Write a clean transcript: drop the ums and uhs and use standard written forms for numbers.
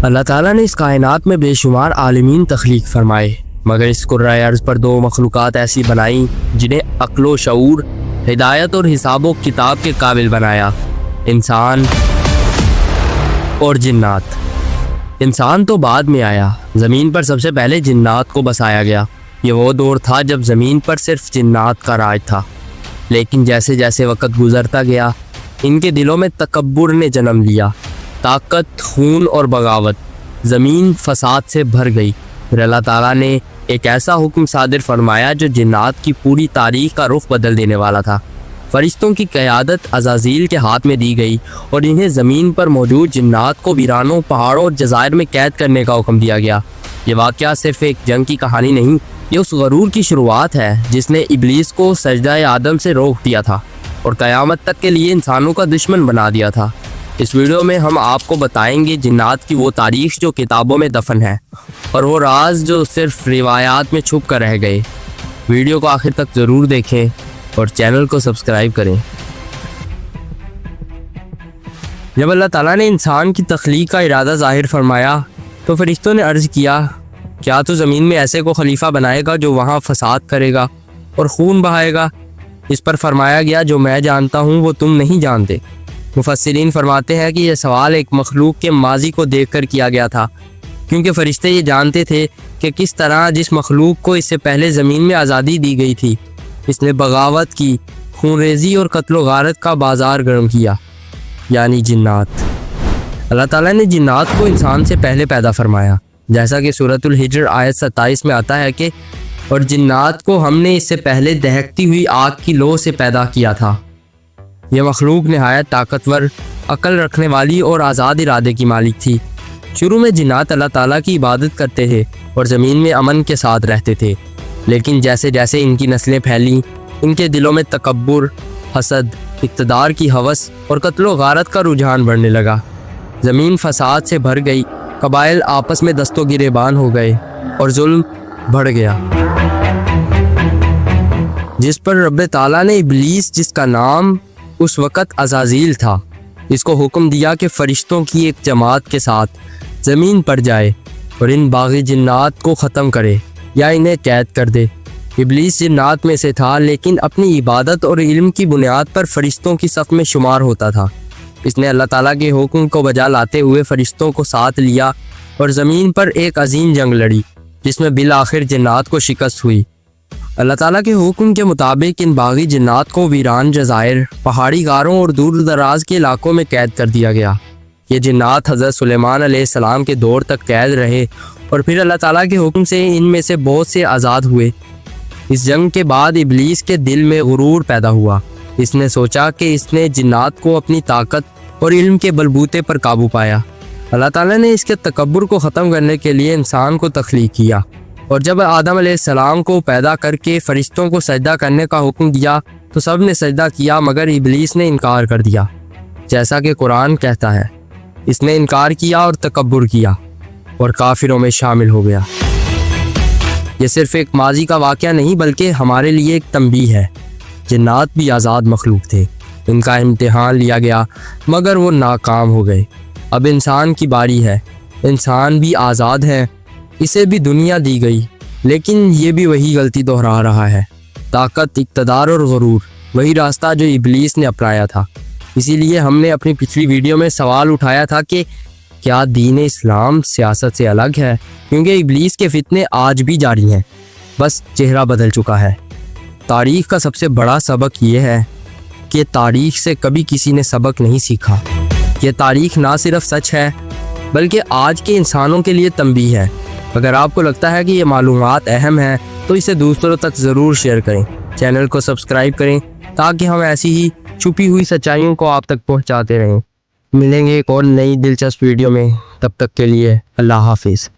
اللہ تعالیٰ نے اس کائنات میں بے شمار عالمین تخلیق فرمائے، مگر اس کرۂ ارض پر دو مخلوقات ایسی بنائیں جنہیں عقل و شعور، ہدایت اور حساب و کتاب کے قابل بنایا، انسان اور جنات۔ انسان تو بعد میں آیا، زمین پر سب سے پہلے جنات کو بسایا گیا۔ یہ وہ دور تھا جب زمین پر صرف جنات کا راج تھا، لیکن جیسے جیسے وقت گزرتا گیا ان کے دلوں میں تکبر نے جنم لیا، طاقت، خون اور بغاوت۔ زمین فساد سے بھر گئی۔ پھر اللہ تعالیٰ نے ایک ایسا حکم صادر فرمایا جو جنات کی پوری تاریخ کا رخ بدل دینے والا تھا۔ فرشتوں کی قیادت عزازیل کے ہاتھ میں دی گئی اور انہیں زمین پر موجود جنات کو ویرانوں، پہاڑوں اور جزائر میں قید کرنے کا حکم دیا گیا۔ یہ واقعہ صرف ایک جنگ کی کہانی نہیں، یہ اس غرور کی شروعات ہے جس نے ابلیس کو سجدہ آدم سے روک دیا تھا اور قیامت تک کے لیے انسانوں کا دشمن بنا دیا تھا۔ اس ویڈیو میں ہم آپ کو بتائیں گے جنات کی وہ تاریخ جو کتابوں میں دفن ہے اور وہ راز جو صرف روایات میں چھپ کر رہ گئے۔ ویڈیو کو آخر تک ضرور دیکھیں اور چینل کو سبسکرائب کریں۔ جب اللہ تعالیٰ نے انسان کی تخلیق کا ارادہ ظاہر فرمایا تو فرشتوں نے عرض کیا، کیا تو زمین میں ایسے کو خلیفہ بنائے گا جو وہاں فساد کرے گا اور خون بہائے گا؟ اس پر فرمایا گیا، جو میں جانتا ہوں وہ تم نہیں جانتے۔ مفسرین فرماتے ہیں کہ یہ سوال ایک مخلوق کے ماضی کو دیکھ کر کیا گیا تھا، کیونکہ فرشتے یہ جانتے تھے کہ کس طرح جس مخلوق کو اس سے پہلے زمین میں آزادی دی گئی تھی، اس نے بغاوت کی، خون ریزی اور قتل و غارت کا بازار گرم کیا، یعنی جنات۔ اللہ تعالیٰ نے جنات کو انسان سے پہلے پیدا فرمایا، جیسا کہ سورۃ الحجر آیت 27 میں آتا ہے کہ اور جنات کو ہم نے اس سے پہلے دہکتی ہوئی آگ کی لو سے پیدا کیا تھا۔ یہ مخلوق نہایت طاقتور، عقل رکھنے والی اور آزاد ارادے کی مالک تھی۔ شروع میں جنات اللہ تعالیٰ کی عبادت کرتے تھے اور زمین میں امن کے ساتھ رہتے تھے، لیکن جیسے جیسے ان کی نسلیں پھیلیں، ان کے دلوں میں تکبر، حسد، اقتدار کی ہوس اور قتل و غارت کا رجحان بڑھنے لگا۔ زمین فساد سے بھر گئی، قبائل آپس میں دست و گریبان ہو گئے اور ظلم بڑھ گیا، جس پر رب تعالیٰ نے ابلیس، جس کا نام اس وقت عزازیل تھا، اس کو حکم دیا کہ فرشتوں کی ایک جماعت کے ساتھ زمین پر جائے اور ان باغی جنات کو ختم کرے یا انہیں قید کر دے۔ ابلیس جنات میں سے تھا، لیکن اپنی عبادت اور علم کی بنیاد پر فرشتوں کی صف میں شمار ہوتا تھا۔ اس نے اللہ تعالیٰ کے حکم کو بجا لاتے ہوئے فرشتوں کو ساتھ لیا اور زمین پر ایک عظیم جنگ لڑی، جس میں بالآخر جنات کو شکست ہوئی۔ اللہ تعالیٰ کے حکم کے مطابق ان باغی جنات کو ویران جزائر، پہاڑی غاروں اور دور دراز کے علاقوں میں قید کر دیا گیا۔ یہ جنات حضرت سلیمان علیہ السلام کے دور تک قید رہے اور پھر اللہ تعالیٰ کے حکم سے ان میں سے بہت سے آزاد ہوئے۔ اس جنگ کے بعد ابلیس کے دل میں غرور پیدا ہوا۔ اس نے سوچا کہ اس نے جنات کو اپنی طاقت اور علم کے بلبوتے پر قابو پایا۔ اللہ تعالیٰ نے اس کے تکبر کو ختم کرنے کے لیے انسان کو تخلیق کیا، اور جب آدم علیہ السلام کو پیدا کر کے فرشتوں کو سجدہ کرنے کا حکم دیا تو سب نے سجدہ کیا، مگر ابلیس نے انکار کر دیا۔ جیسا کہ قرآن کہتا ہے، اس نے انکار کیا اور تکبر کیا اور کافروں میں شامل ہو گیا۔ یہ صرف ایک ماضی کا واقعہ نہیں بلکہ ہمارے لیے ایک تنبیہ ہے۔ جنات بھی آزاد مخلوق تھے، ان کا امتحان لیا گیا مگر وہ ناکام ہو گئے۔ اب انسان کی باری ہے۔ انسان بھی آزاد ہے، اسے بھی دنیا دی گئی، لیکن یہ بھی وہی غلطی دہرا رہا ہے۔ طاقت، اقتدار اور غرور، وہی راستہ جو ابلیس نے اپنایا تھا۔ اسی لیے ہم نے اپنی پچھلی ویڈیو میں سوال اٹھایا تھا کہ کیا دین اسلام سیاست سے الگ ہے؟ کیونکہ ابلیس کے فتنے آج بھی جاری ہیں، بس چہرہ بدل چکا ہے۔ تاریخ کا سب سے بڑا سبق یہ ہے کہ تاریخ سے کبھی کسی نے سبق نہیں سیکھا۔ یہ تاریخ نہ صرف سچ ہے بلکہ آج کے انسانوں کے لیے تنبیہ ہے۔ اگر آپ کو لگتا ہے کہ یہ معلومات اہم ہیں تو اسے دوسروں تک ضرور شیئر کریں۔ چینل کو سبسکرائب کریں تاکہ ہم ایسی ہی چھپی ہوئی سچائیوں کو آپ تک پہنچاتے رہیں۔ ملیں گے ایک اور نئی دلچسپ ویڈیو میں، تب تک کے لیے اللہ حافظ۔